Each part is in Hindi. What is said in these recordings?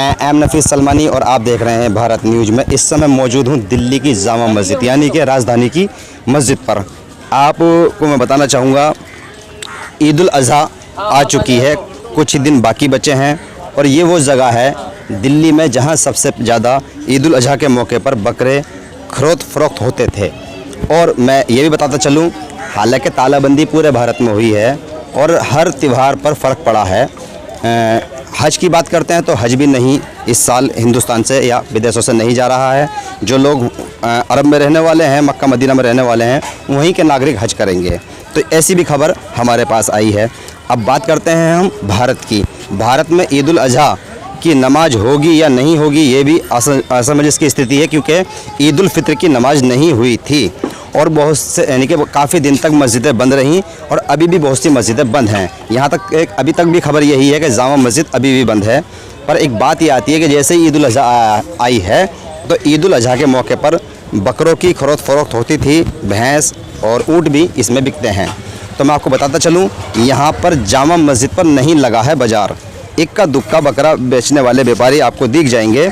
मैं एम नफीस सलमानी और आप देख रहे हैं भारत न्यूज़ में। इस समय मौजूद हूं दिल्ली की जामा मस्जिद यानी कि राजधानी की मस्जिद पर। आपको मैं बताना चाहूँगा ईद उल अज़हा आ चुकी है, कुछ ही दिन बाकी बचे हैं और ये वो जगह है दिल्ली में जहां सबसे ज़्यादा ईद उल अज़हा के मौके पर बकरे खरीद फरोख्त होते थे। और मैं ये भी बताता चलूँ, हालांकि तालाबंदी पूरे भारत में हुई है और हर त्यौहार पर फ़र्क पड़ा है। हज की बात करते हैं तो हज भी नहीं इस साल हिंदुस्तान से या विदेशों से नहीं जा रहा है। जो लोग अरब में रहने वाले हैं, मक्का मदीना में रहने वाले हैं, वहीं के नागरिक हज करेंगे। तो ऐसी भी खबर हमारे पास आई है। अब बात करते हैं हम भारत की। भारत में ईद उल अज़हा की नमाज होगी या नहीं होगी, ये भी असमंजस की स्थिति है, क्योंकि ईद उल फित्र की नमाज नहीं हुई थी और बहुत से यानी कि काफ़ी दिन तक मस्जिदें बंद रहीं और अभी भी बहुत सी मस्जिदें बंद हैं। यहाँ तक अभी तक भी खबर यही है कि जामा मस्जिद अभी भी बंद है। पर एक बात ये आती है कि जैसे ही ईद उल अज़हा आई है तो ईद उल अज़हा के मौके पर बकरों की खरीद फरोख्त होती थी। भैंस और ऊँट भी इसमें बिकते हैं। तो मैं आपको बताता चलूँ, यहाँ पर जामा मस्जिद पर नहीं लगा है बाज़ार। इक्का दुक्का बकरा बेचने वाले व्यापारी आपको दिख जाएंगे।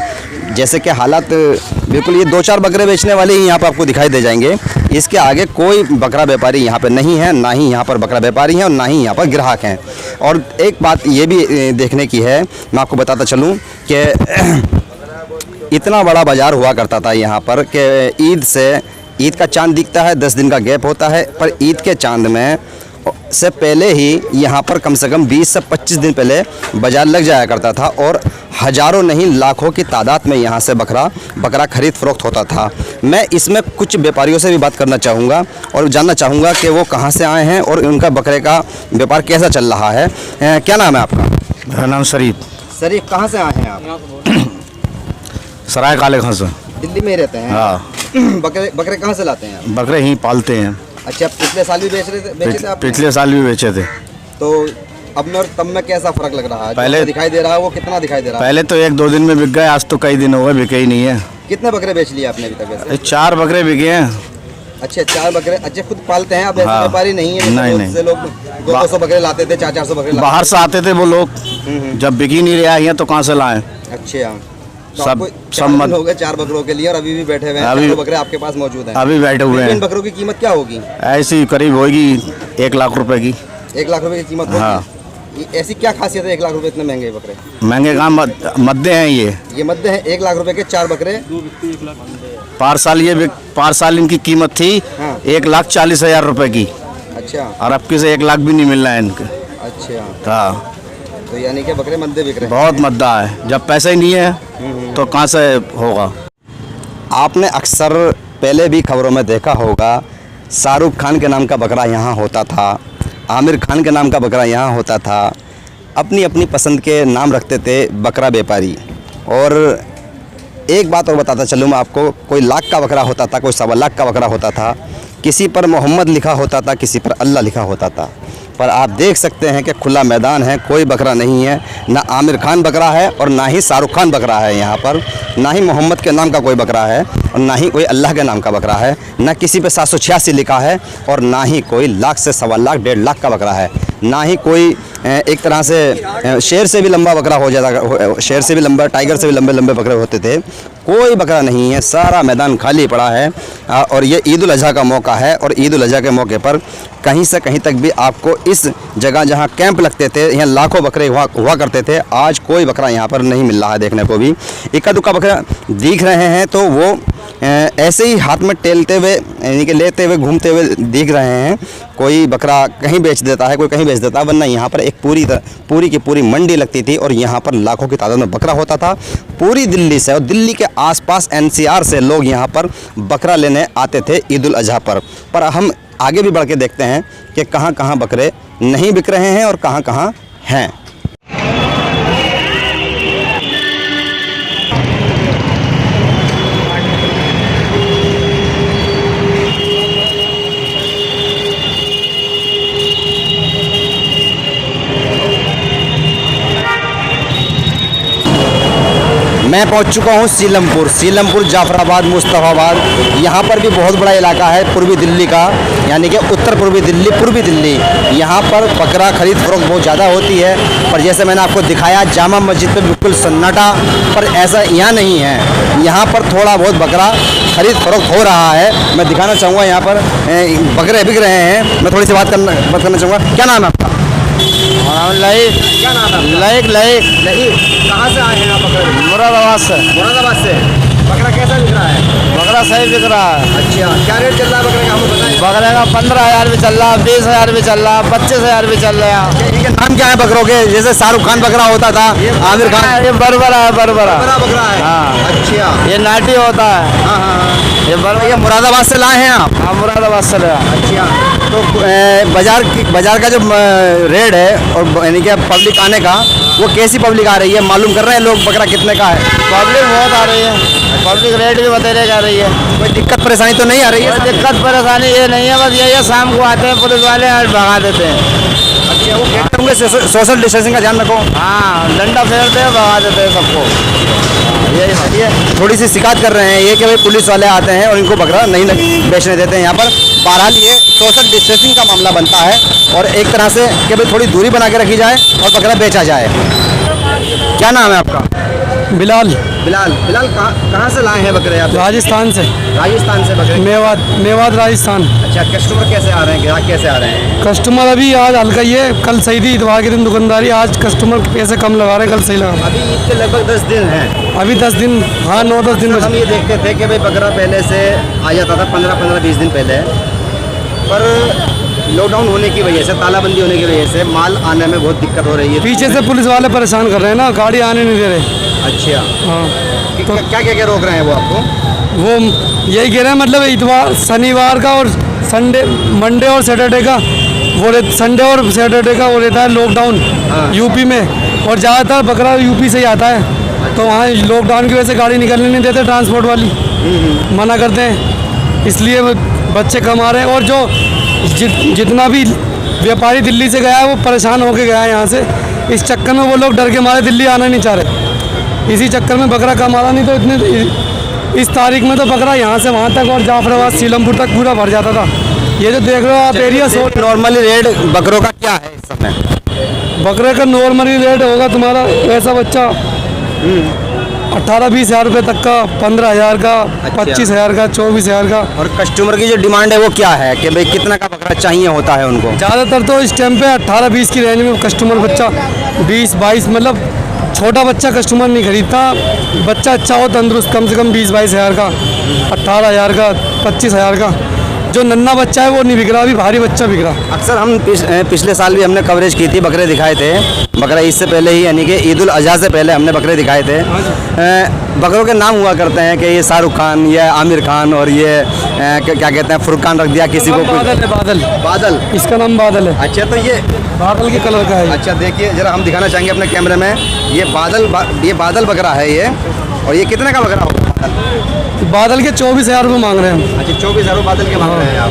जैसे कि हालात बिल्कुल ये 2-4 बकरे बेचने वाले ही यहाँ पर आपको दिखाई दे जाएंगे। इसके आगे कोई बकरा व्यापारी यहाँ पर नहीं है, ना ही यहाँ पर बकरा व्यापारी हैं और ना ही यहाँ पर ग्राहक हैं। और एक बात ये भी देखने की है, मैं आपको बताता चलूँ कि इतना बड़ा बाज़ार हुआ करता था यहाँ पर कि ईद का चांद दिखता है, 10 दिन का गैप होता है, पर ईद के चांद में से पहले ही यहाँ पर कम से कम 20 से 25 दिन पहले बाज़ार लग जाया करता था और हज़ारों नहीं लाखों की तादाद में यहाँ से बकरा खरीद फरोख्त होता था। मैं इसमें कुछ व्यापारियों से भी बात करना चाहूँगा और जानना चाहूँगा कि वो कहाँ से आए हैं और उनका बकरे का व्यापार कैसा चल रहा है। क्या नाम है आपका? मेरा नाम शरीफ। शरीफ, कहाँ से आए हैं आप? सराय काले खां से। दिल्ली में रहते हैं? हाँ। बकरे कहाँ से लाते हैं? बकरे ही पालते हैं। अच्छा, पिछले साल भी बेचे थे आप? पिछले साल भी बेचे थे। तो अब में और तब में कैसा फर्क लग रहा है? पहले दिखाई दे रहा है वो कितना दिखाई दे रहा है? पहले तो 1-2 दिन में बिक गए, आज तो कई दिन हो गए बिके ही नहीं है। कितने बकरे बेच लिए आपने अभी तक वैसे? 4 बकरे बिके हैं। अच्छा, 4 बकरे। अच्छा, खुद पालते हैं आप? ऐसे हाँ। व्यापारी नहीं है? नहीं। से लोग 200 बकरे लाते थे, 400 बकरे लाते बाहर से आते थे वो लोग, जब बिक ही नहीं रहा है तो कहाँ से लाएं। अच्छा, तो सब हो गए 4 बकरों के लिए और अभी भी बैठे हुए हैं? अभी बकरे आपके पास मौजूद हैं? अभी बैठे हुए हैं। इन बकरों की कीमत क्या होगी? ऐसी करीब होगी 1 लाख रुपए की। 1 लाख रुपए की कीमत होगी? हाँ। ऐसी क्या खासियत है 1 लाख रुपए इतने महंगे बकरे? महंगे काम मद्दे हैं ये मद्दे हैं। 1 लाख रुपए के 4 बकरे। पार साल इनकी कीमत थी 1,40,000 रुपए की। अच्छा। और अब की से 1 लाख भी नहीं मिल रहा है इनके। अच्छा। हाँ, तो यानी कि बकरे मद्दे बिक रहे हैं? बहुत मद्दा है। जब पैसे ही नहीं है तो कहाँ से होगा। आपने अक्सर पहले भी खबरों में देखा होगा, शाहरुख खान के नाम का बकरा यहाँ होता था, आमिर खान के नाम का बकरा यहाँ होता था। अपनी अपनी पसंद के नाम रखते थे बकरा व्यापारी। और एक बात और बताता चलूँ मैं आपको, कोई लाख का बकरा होता था, कोई 1.25 लाख का बकरा होता था, किसी पर मोहम्मद लिखा होता था, किसी पर अल्लाह लिखा होता था। पर आप देख सकते हैं कि खुला मैदान है, कोई बकरा नहीं है। ना आमिर खान बकरा है और ना ही शाहरुख खान बकरा है यहाँ पर। ना ही मोहम्मद के नाम का कोई बकरा है और ना ही कोई अल्लाह के नाम का बकरा है। ना किसी पे 786 लिखा है और ना ही कोई लाख से 1.25 लाख 1.5 लाख का बकरा है। ना ही कोई एक तरह से शेर से भी लंबा बकरा हो जाता, शेर से भी लंबा, टाइगर से भी लंबे लंबे बकरे होते थे। कोई बकरा नहीं है, सारा मैदान खाली पड़ा है। और ये ईद उल अज़हा का मौका है और ईद उल अज़हा के मौके पर कहीं से कहीं तक भी आपको इस जगह जहां कैंप लगते थे, यहाँ लाखों बकरे हुआ करते थे, आज कोई बकरा यहाँ पर नहीं मिल रहा है देखने को भी। इक्का दुक्का बकरा दिख रहे हैं तो वो ऐसे ही हाथ में टेलते हुए यानी कि लेते हुए घूमते हुए दिख रहे हैं। कोई बकरा कहीं बेच देता है, कोई कहीं बेच देता है, वरना यहाँ पर एक पूरी की पूरी मंडी लगती थी और यहाँ पर लाखों की तादाद में बकरा होता था। पूरी दिल्ली से और दिल्ली के आसपास NCR से लोग यहाँ पर बकरा लेने आते थे ईद उल अज़हा पर हम आगे भी बढ़ के देखते हैं कि कहाँ कहाँ बकरे नहीं बिक रहे हैं और कहाँ कहाँ हैं। मैं पहुंच चुका हूं सीलमपुर जाफराबाद मुस्तफ़ाबाद। यहाँ पर भी बहुत बड़ा इलाका है पूर्वी दिल्ली का, यानी कि उत्तर पूर्वी दिल्ली। यहाँ पर बकरा खरीद फरोख्त बहुत ज़्यादा होती है, पर जैसे मैंने आपको दिखाया जामा मस्जिद पे बिल्कुल सन्नाटा, पर ऐसा यहाँ नहीं है। यहाँ पर थोड़ा बहुत बकरा खरीद फरोख्त हो रहा है। मैं दिखाना चाहूँगा यहाँ पर बकरे बिक रहे हैं। मैं थोड़ी सी बात करना चाहूँगा। क्या नाम है आपका? लाइक क्या नाम है? लाइक लाइक नहीं, कहाँ से आए हैं आप? बकरे मुरादाबाद से। मुरादाबाद से। बकरा कैसा बिक रहा है? बकरा सही बिक रहा है। अच्छा, क्या रेट चल रहा है बकरे का, हमें बताइए। बकरे का 15,000 भी चल रहा, 20,000 भी चल रहा, 25,000 भी चल रहा। इनके नाम क्या है बकरों के? जैसे शाहरुख खान बकरा होता था, आमिर खान। ये बरबरा है, बरबरा। बकरा है। हाँ। अच्छा। ये नाटी होता है। हाँ हाँ। ये ये मुरादाबाद से लाए हैं आप? हाँ, मुरादाबाद से लाया। अच्छा, तो बाजार का जो रेट है और यानी कि पब्लिक आने का, वो कैसी पब्लिक आ रही है? मालूम कर रहे हैं लोग बकरा कितने का है? पब्लिक बहुत आ रही है, पब्लिक रेट भी बतेरे जा रही है। कोई दिक्कत परेशानी तो नहीं आ रही है? कोई दिक्कत परेशानी ये नहीं है, बस ये शाम को आते हैं पुलिस वाले और भगा देते हैं। अच्छा, वो कहते होंगे सोशल डिस्टेंसिंग का ध्यान रखो। हाँ, डंडा फेरते हैं, भगा देते हैं सबको। ये थोड़ी सी शिकायत कर रहे हैं ये कि भाई पुलिस वाले आते हैं और इनको बकरा नहीं बेचने देते हैं यहाँ पर। बहरहाल ये सोशल डिस्टेंसिंग का मामला बनता है और एक तरह से कि भाई थोड़ी दूरी बना के रखी जाए और बकरा बेचा जाए। क्या नाम है आपका? बिलाल। बिलाल कहाँ से लाए हैं बकरे आप? राजस्थान से। राजस्थान से बकरे? मेवात राजस्थान। अच्छा, कस्टमर कैसे आ रहे हैं, ग्राहक कैसे आ रहे हैं? कस्टमर अभी आज हल्का ही है, कल सही थी, इतवार के दिन दुकानदारी, आज कस्टमर पैसे कम लगा रहे हैं, कल सही लगा। अभी ईद के लगभग 10 दिन हैं। अभी 10 दिन, हाँ 9-10 दिन हम ये देखते थे कि भाई बकरा पहले से आ जाता था 15-20 दिन पहले, पर लॉकडाउन होने की वजह से, तालाबंदी होने की वजह से माल आने में बहुत दिक्कत हो रही है। पीछे से पुलिस वाले परेशान कर रहे हैं ना, गाड़ी आने नहीं दे रहे। अच्छा, हाँ, तो क्या रोक रहे हैं वो आपको? वो यही कह रहे हैं, मतलब इतवार शनिवार का और संडे, मंडे और सैटरडे का संडे और सैटरडे का वो रहता है लॉकडाउन यूपी में, और ज़्यादातर बकरा यूपी से ही आता है। तो वहाँ लॉकडाउन की वजह से गाड़ी निकलने नहीं देते, ट्रांसपोर्ट वाली मना करते हैं, इसलिए बच्चे कम आ रहे हैं। और जो जितना भी व्यापारी दिल्ली से गया है वो परेशान होके गया है यहाँ से। इस चक्कर में वो लोग डर के मारे दिल्ली आना नहीं चाह रहे, इसी चक्कर में बकरा कम आ रहा। नहीं तो इतने इस तारीख में तो बकरा यहाँ से वहाँ तक और जाफराबाद सीलमपुर तक पूरा भर जाता था। ये जो देख रहे हो आप एरिया, नॉर्मली रेट बकरों का क्या है इस समय? बकरे का नॉर्मली रेट होगा तुम्हारा, ऐसा बच्चा 18-20 हज़ार रुपये तक का, 15,000 का, 25,000 का, 24,000 का। और कस्टमर की जो डिमांड है वो क्या है कि भाई कितना का बकरा चाहिए होता है उनको? ज़्यादातर तो इस टाइम पे 18-20 की रेंज में कस्टमर, बच्चा 20-22, मतलब छोटा बच्चा कस्टमर नहीं खरीदता। बच्चा अच्छा हो, तंदुरुस्त, कम से कम 20-22 हज़ार का, 18,000 का, 25,000 का। जो नन्हा बच्चा है वो नहीं बिक रहा, अभी भारी बच्चा बिक रहा। अक्सर हम पिछले साल भी हमने कवरेज की थी, बकरे दिखाए थे। बकरा ईद से पहले ही, यानी कि ईद उल अजहा से पहले हमने बकरे दिखाए थे। बकरों के नाम हुआ करते हैं कि ये शाहरुख खान, ये आमिर खान, और ये क्या कहते हैं, फुरकान रख दिया किसी को। बादल है, बादल, इसका नाम बादल है। अच्छा, तो ये बादल के कलर का है। अच्छा, देखिए जरा, हम दिखाना चाहेंगे अपने कैमरे में। ये बादल बकरा है ये। और ये कितने का बकरा होगा? बादल के 24,000 रुपये मांग रहे हैं हम। अच्छा, 24,000 बादल के मांग रहे हैं आप।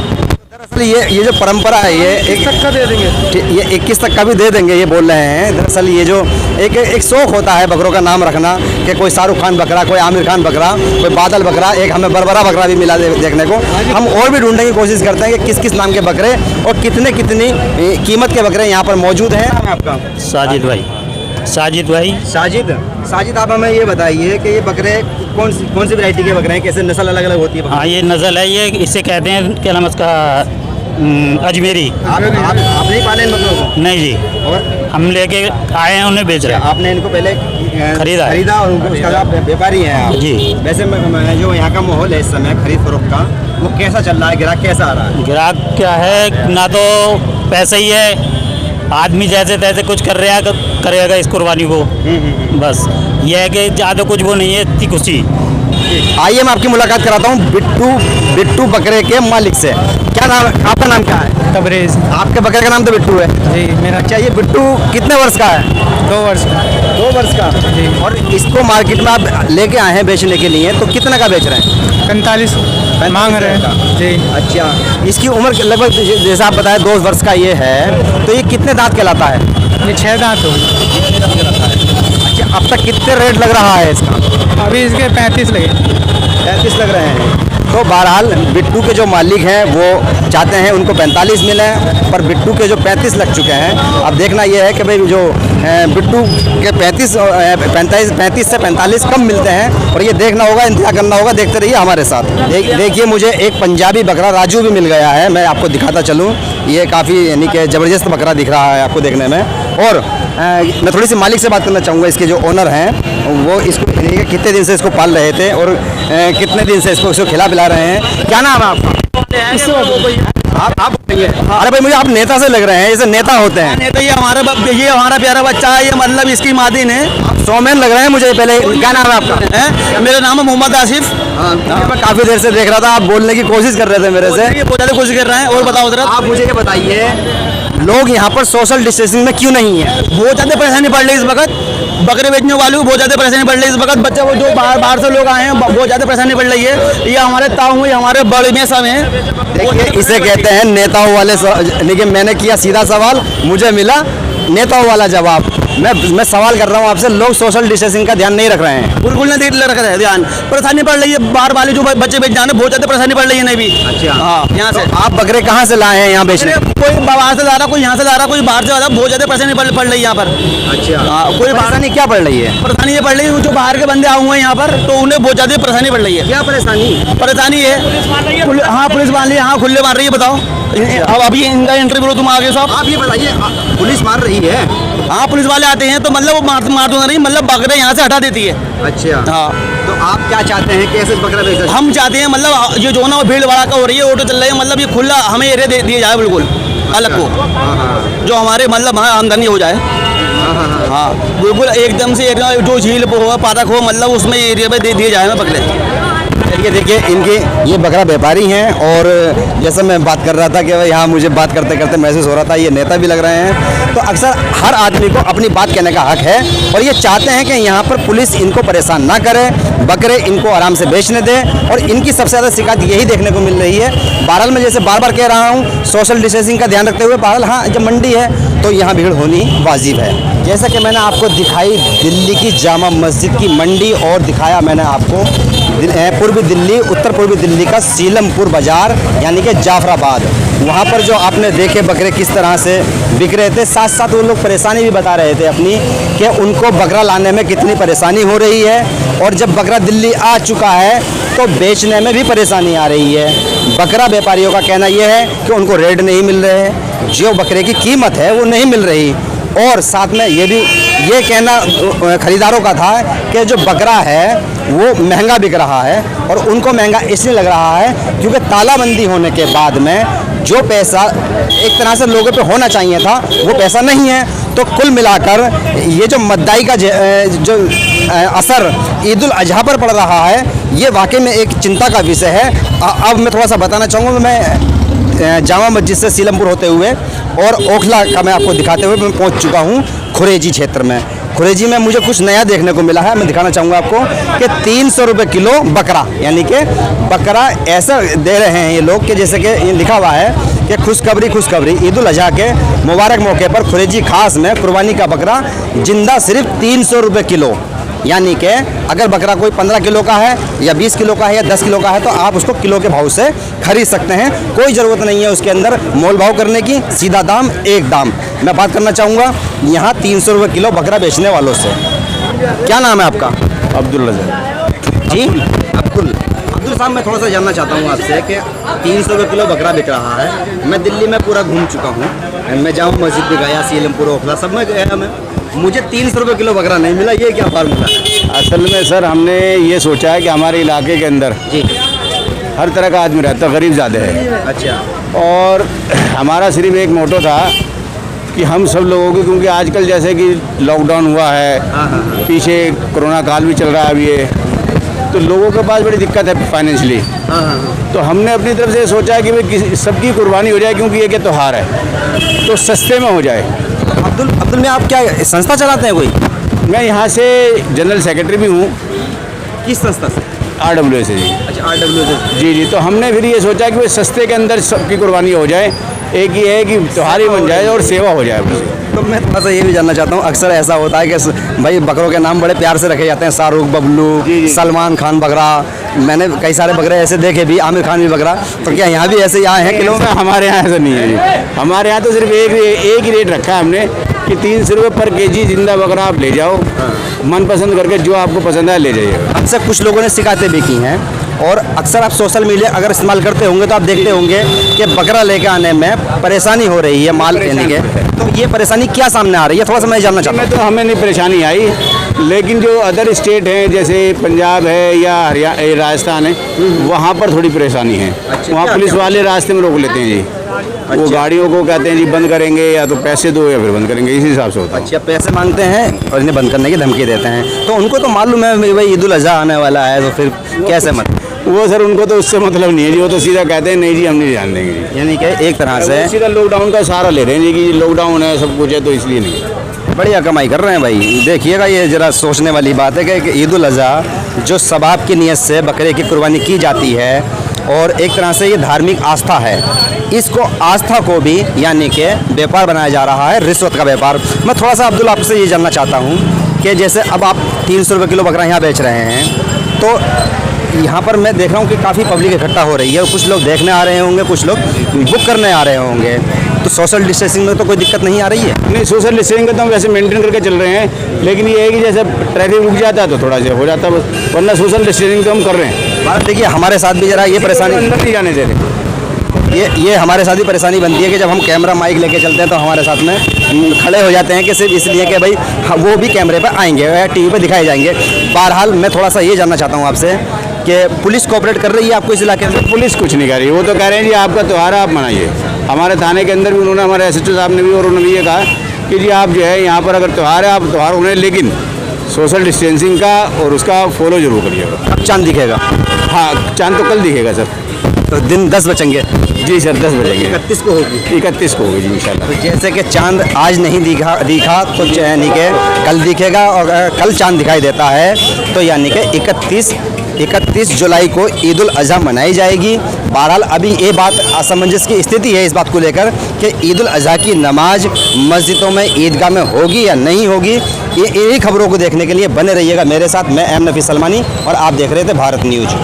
दरअसल ये जो परंपरा है, ये 21 तक का दे देंगे, ये 21 तक का भी दे देंगे, ये बोल रहे हैं। दरअसल ये जो एक शौक होता है बकरों का नाम रखना, कि कोई शाहरुख खान बकरा, कोई आमिर खान बकरा, कोई बादल बकरा, एक हमें बरबरा बकरा भी मिला देखने को। हम और भी ढूंढने की कोशिश करते हैं कि किस किस नाम के बकरे और कितनी कीमत के बकरे यहाँ पर मौजूद हैं। आपका? साजिद भाई। साजिद, आप हमें ये बताइए कि ये बकरे कौन सी वैरायटी के बकरे हैं, कैसे नस्ल अलग अलग होती है? हाँ, ये नस्ल है, ये इसे कहते हैं, क्या नाम है उसका, अजमेरी। आप नहीं पाले इन बकरों को? नहीं जी, और हम लेके आए हैं, उन्हें बेच रहे हैं। आपने इनको पहले खरीदा और उनको उसका आप व्यापारी हैं आप? जी। वैसे जो यहाँ का माहौल है इस समय खरीद फरोख्त का, वो कैसा चल रहा है? ग्राहक कैसा आ रहा है? ग्राहक क्या है, ना तो पैसा ही है, आदमी जैसे तैसे कुछ करेगा इस कुर्बानी को। बस ये है कि ज़्यादा कुछ वो नहीं है, इतनी खुशी। आइए मैं आपकी मुलाकात कराता हूँ बिट्टू बकरे के मालिक से। क्या नाम, आपका नाम क्या है? तबरेज। आपके बकरे का नाम तो बिट्टू है जी मेरा। अच्छा, ये बिट्टू कितने वर्ष का है? 2 वर्ष का। 2 वर्ष का जी। और इसको मार्केट में आप लेके आए हैं बेचने के लिए, तो कितने का बेच रहे हैं? 45 मांग रहे हैं जी। अच्छा, इसकी उम्र लगभग जैसा आप बताएं 2 वर्ष का ये है, तो ये कितने दांत कहलाता है? ये 6 दांत हो। अब तक कितने रेट लग रहा है इसका? अभी इसके 35 लगे। 35 लग रहे हैं। तो बहरहाल बिट्टू के जो मालिक हैं वो चाहते हैं उनको 45 मिले, पर बिट्टू के जो 35 लग चुके हैं। अब देखना ये है कि भाई जो बिट्टू के 35 से 45 कम मिलते हैं, और ये देखना होगा, इंतजार करना होगा। देखते रहिए हमारे साथ। देखिए मुझे एक पंजाबी बकरा राजू भी मिल गया है, मैं आपको दिखाता चलूँ। ये काफ़ी यानी कि ज़बरदस्त बकरा दिख रहा है आपको देखने में। और मैं थोड़ी सी मालिक से बात करना चाहूँगा, इसके जो ओनर हैं वो इसको कितने दिन से इसको पाल रहे थे और कितने दिन से इसको खिला पिला रहे हैं। क्या नाम है आपका? आप बताइए। अरे भाई मुझे आप नेता से लग रहे हैं, जैसे नेता होते हैं। नेता ये हमारा प्यारा बच्चा है, ये मतलब इसकी मादिन है। आप शोमैन लग रहे हैं मुझे। पहले क्या नाम है आपका? मेरा नाम है मोहम्मद आसिफ। मैं काफ़ी देर से देख रहा था, आप बोलने की कोशिश कर रहे थे मेरे से। बहुत ज़्यादा कोशिश कर रहे हैं। और बताओ जरा, आप मुझे ये बताइए, लोग यहाँ पर सोशल डिस्टेंसिंग में क्यों नहीं है? बहुत ज़्यादा परेशानी पड़ रही है इस वक्त। बकरे बेचने वालों को बहुत ज़्यादा परेशानी पड़ रही है इस वक्त। बच्चे वो जो बाहर से लोग आए हैं, बहुत ज़्यादा परेशानी पड़ रही है। ये हमारे ताऊ हैं, हमारे बड़े में सब हैं। देखिए इसे कहते हैं नेताओं वाले लेकिन मैंने किया सीधा सवाल, मुझे मिला नेताओं वाला जवाब। मैं सवाल कर रहा हूँ आपसे, लोग सोशल डिस्टेंसिंग का ध्यान नहीं रख रहे हैं। बिल्कुल नहीं रख रहे हैं ध्यान। परेशानी पड़ रही है, बाहर वाले जो बच्चे बेच जाने, बहुत ज़्यादा परेशानी पड़ रही है। नहीं भी अच्छा, हाँ, यहाँ से आप बकरे कहाँ से लाए हैं यहाँ बेचने? कोई बाहर से ला रहा, कोई यहाँ से ला रहा, कोई बाहर से ला रहा। बहुत ज़्यादा परेशानी पड़ रही है यहाँ पर। अच्छा, हाँ, कोई परेशानी क्या पड़ रही है? परेशानी ये पड़ रही है, जो बाहर के बंदे आए हुए हैं यहाँ पर, तो उन्हें बहुत ज़्यादा परेशानी पड़ रही है। क्या परेशानी है? हाँ, पुलिस मार रही है। हाँ, खुले मार रही है। बताओ, अब अभी इनका इंटरव्यू तुम आगे साहब। आप ये बताइए, पुलिस मार रही है? हाँ, पुलिस वाले आते हैं तो मतलब वो मार तो नहीं, मतलब बकरे यहाँ से हटा देती है। अच्छा, हाँ, तो आप क्या चाहते हैं, कैसे बकरा बेच सकते हैं? हम चाहते हैं मतलब ये जो ना भीड़ भाड़ा का हो रही है, ऑटो चल रही है, मतलब ये खुला हमें एरिया दे दिया जाए बिल्कुल अलग को, जो हमारे मतलब हाँ आमदनी हो जाए। हाँ, बिल्कुल एकदम से एरिया जो झील हो, पार्क हो, मतलब उसमें एरिया पे दे दिए जाए हमें बकरे। देखिए इनके ये बकरा व्यापारी हैं, और जैसे मैं बात कर रहा था कि भाई यहाँ मुझे बात करते करते महसूस हो रहा था ये नेता भी लग रहे हैं। तो अक्सर हर आदमी को अपनी बात कहने का हक है, और ये चाहते हैं कि यहाँ पर पुलिस इनको परेशान ना करे, बकरे इनको आराम से बेचने दे। और इनकी सबसे ज़्यादा शिकायत यही देखने को मिल रही है। बहरहाल मैं जैसे बार बार कह रहा हूँ, सोशल डिस्टेंसिंग का ध्यान रखते हुए, बहरहाल हाँ जब मंडी है तो यहाँ भीड़ होनी वाजिब है। जैसा कि मैंने आपको दिखाई दिल्ली की जामा मस्जिद की मंडी, और दिखाया मैंने आपको पूर्वी दिल्ली, उत्तर पूर्वी दिल्ली का सीलमपुर बाज़ार यानी कि जाफराबाद। वहाँ पर जो आपने देखे बकरे किस तरह से बिक रहे थे, साथ साथ वो लोग परेशानी भी बता रहे थे अपनी कि उनको बकरा लाने में कितनी परेशानी हो रही है, और जब बकरा दिल्ली आ चुका है तो बेचने में भी परेशानी आ रही है। बकरा व्यापारियों का कहना यह है कि उनको रेट नहीं मिल रहे हैं, जो बकरे की कीमत है वो नहीं मिल रही। और साथ में ये कहना खरीदारों का था कि जो बकरा है वो महंगा बिक रहा है, और उनको महंगा इसलिए लग रहा है क्योंकि तालाबंदी होने के बाद में जो पैसा एक तरह से लोगों पे होना चाहिए था वो पैसा नहीं है। तो कुल मिलाकर ये जो मद्दाई का जो असर ईद उल अजहा पर पड़ रहा है, ये वाकई में एक चिंता का विषय है। अब मैं थोड़ा सा बताना चाहूँगा, मैं जामा मस्जिद से सीलमपुर होते हुए और ओखला का मैं आपको दिखाते हुए मैं पहुंच चुका हूं खुरेजी क्षेत्र में। खुरेजी में मुझे कुछ नया देखने को मिला है, मैं दिखाना चाहूँगा आपको कि 300 रुपये किलो बकरा, यानी कि बकरा ऐसा दे रहे हैं ये लोग कि जैसे कि ये लिखा हुआ है कि खुशखबरी ईद उल अजहा के मुबारक मौके पर खुरेजी खास में कुर्बानी का बकरा जिंदा सिर्फ 300 रुपये किलो। यानी कि अगर बकरा कोई 15 किलो का है या 20 किलो का है या 10 किलो का है तो आप उसको किलो के भाव से खरीद सकते हैं। कोई ज़रूरत नहीं है उसके अंदर मोल भाव करने की, सीधा दाम एक दाम। मैं बात करना चाहूँगा यहाँ 300 रुपये किलो बकरा बेचने वालों से। क्या नाम है आपका? अब्दुल रज़ा जी अब्दुल साहब, मैं थोड़ा सा जानना चाहता हूँ आपसे कि 300 रुपये किलो बकरा बिक रहा है। मैं दिल्ली में पूरा घूम चुका हूँ, मैं जामा मस्जिद भी गया, सीलमपुर ओखला सब में गया मैं, मुझे 300 रुपये किलो बकरा नहीं मिला। ये क्या फार्मूला है? असल में सर हमने ये सोचा है कि हमारे इलाके के अंदर जी हर तरह का आदमी रहता है, गरीब ज़्यादा है। अच्छा, और हमारा सिर्फ एक मोटो था कि हम सब लोगों की, क्योंकि आजकल जैसे कि लॉकडाउन हुआ है, पीछे कोरोना काल भी चल रहा है अभी ये, तो लोगों के पास बड़ी दिक्कत है फाइनेंशियली। तो हमने अपनी तरफ से सोचा है कि भाई सबकी कुर्बानी हो जाए, क्योंकि ये क्या त्यौहार है तो सस्ते में हो जाए। अब्दुल में आप क्या संस्था चलाते हैं कोई? मैं यहाँ से जनरल सेक्रेटरी भी हूँ। किस संस्था से? RWS है जी। अच्छा RWS। जी जी, तो हमने फिर ये सोचा कि वो सस्ते के अंदर सबकी कुर्बानी हो जाए। एक ये है कि त्योहार ही बन जाए और सेवा हो जाए उससे। तो मैं थोड़ा सा ये भी जानना चाहता हूँ, अक्सर ऐसा होता है कि भाई बकरों के नाम बड़े प्यार से रखे जाते हैं, शाहरुख, बबलू, सलमान खान बकरा, मैंने कई सारे बकरे ऐसे देखे भी, आमिर खान भी बकरा, तो क्या यहाँ भी ऐसे यहाँ हैं किलो? हमारे यहाँ ऐसा नहीं है जी। हमारे यहाँ तो सिर्फ एक ही रेट रखा है हमने कि 300 रुपये पर केजी जिंदा बकरा आप ले जाओ, मन पसंद करके जो आपको पसंद है ले जाइएगा। अक्सर कुछ लोगों ने शिकायतें भी की हैं, और अक्सर आप सोशल मीडिया अगर इस्तेमाल करते होंगे तो आप देखते होंगे कि बकरा लेके आने में परेशानी हो रही है माल लेने के, तो ये परेशानी क्या सामने आ रही है, थोड़ा सा मैं जानना चाहता हूँ। तो हमें नहीं परेशानी आई, लेकिन जो अदर स्टेट हैं जैसे पंजाब है या हरियाणा, राजस्थान है, वहाँ पर थोड़ी परेशानी है। वहाँ पुलिस वाले रास्ते में रोक लेते हैं जी। वो गाड़ियों को कहते हैं जी बंद करेंगे, या तो पैसे दो या फिर बंद करेंगे, इसी हिसाब से होता है। अच्छा, पैसे मांगते हैं और इन्हें बंद करने की धमकी देते हैं, तो उनको तो मालूम है भाई ईद उल अज़हा आने वाला है, तो फिर कैसे मत? वो सर उनको तो उससे मतलब नहीं है जी, वो तो सीधा कहते हैं नहीं जी हम नहीं ध्यान देंगे जी। यानी कि एक तरह से वो सीधा लॉकडाउन का सहारा ले रहे हैं जी कि लॉकडाउन है सब कुछ है तो इसलिए नहीं। बढ़िया कमाई कर रहे हैं भाई। देखिएगा, ये ज़रा सोचने वाली बात है कि ईद उल अज़हा जो सबाब की नीयत से बकरे की कुर्बानी की जाती है, और एक तरह से ये धार्मिक आस्था है, इसको आस्था को भी यानी कि व्यापार बनाया जा रहा है, रिश्वत का व्यापार। मैं थोड़ा सा अब्दुल आपसे ये जानना चाहता हूँ कि जैसे अब आप 300 रुपये किलो बकरा यहाँ बेच रहे हैं, तो यहाँ पर मैं देख रहा हूँ कि काफ़ी पब्लिक इकट्ठा हो रही है, और कुछ लोग देखने आ रहे होंगे, कुछ लोग बुक करने आ रहे होंगे, तो सोशल डिस्टेंसिंग में तो कोई दिक्कत नहीं आ रही है? नहीं, सोशल डिस्टेंसिंग का तो हम वैसे मेंटेन करके चल रहे हैं, लेकिन ये है कि जैसे ट्रैफिक रुक जाता है तो थोड़ा सा हो जाता है बस, वरना सोशल डिस्टेंसिंग तो हम कर रहे हैं। बात देखिए, हमारे साथ भी जरा ये परेशानी, अंदर नहीं जाने दे रहे। ये हमारे साथ ही परेशानी बनती है कि जब हम कैमरा माइक लेके चलते हैं तो हमारे साथ में खड़े हो जाते हैं कि सिर्फ इसलिए कि भाई वो भी कैमरे पर आएंगे या टीवी पे दिखाए जाएंगे। बहरहाल मैं थोड़ा सा ये जानना चाहता हूँ आपसे कि पुलिस कोऑपरेट कर रही है आपको इस इलाके में? पुलिस कुछ नहीं कर रही, वो तो कह रहे हैं जी आपका त्यौहार है आप मनाइए। हमारे थाने के अंदर भी उन्होंने, हमारे SHO साहब ने भी, और उन्होंने भी ये कहा कि जी आप जो है यहाँ पर अगर त्यौहार है आप त्यौहार होने, लेकिन सोशल डिस्टेंसिंग का और उसका फॉलो जरूर करिएगा। अब चांद दिखेगा? हाँ, चांद तो कल दिखेगा सर। तो दिन 10 बचेंगे? जी सर, 10 बजेंगे। 31 को होगी? 31 को होगी जी इंशाल्लाह। तो जैसे कि चांद आज नहीं दिखा तो यानी कि कल दिखेगा, और अगर कल चांद दिखाई देता है तो यानी कि 31 जुलाई को ईद उल अज़हा मनाई जाएगी। बहरहाल अभी ये बात असमंजस की स्थिति है इस बात को लेकर कि ईद उल अज़हा की नमाज मस्जिदों में, ईदगाह में होगी या नहीं होगी। ये इन्हीं खबरों को देखने के लिए बने रहिएगा मेरे साथ। मैं एम नफी सलमानी और आप देख रहे थे भारत न्यूज।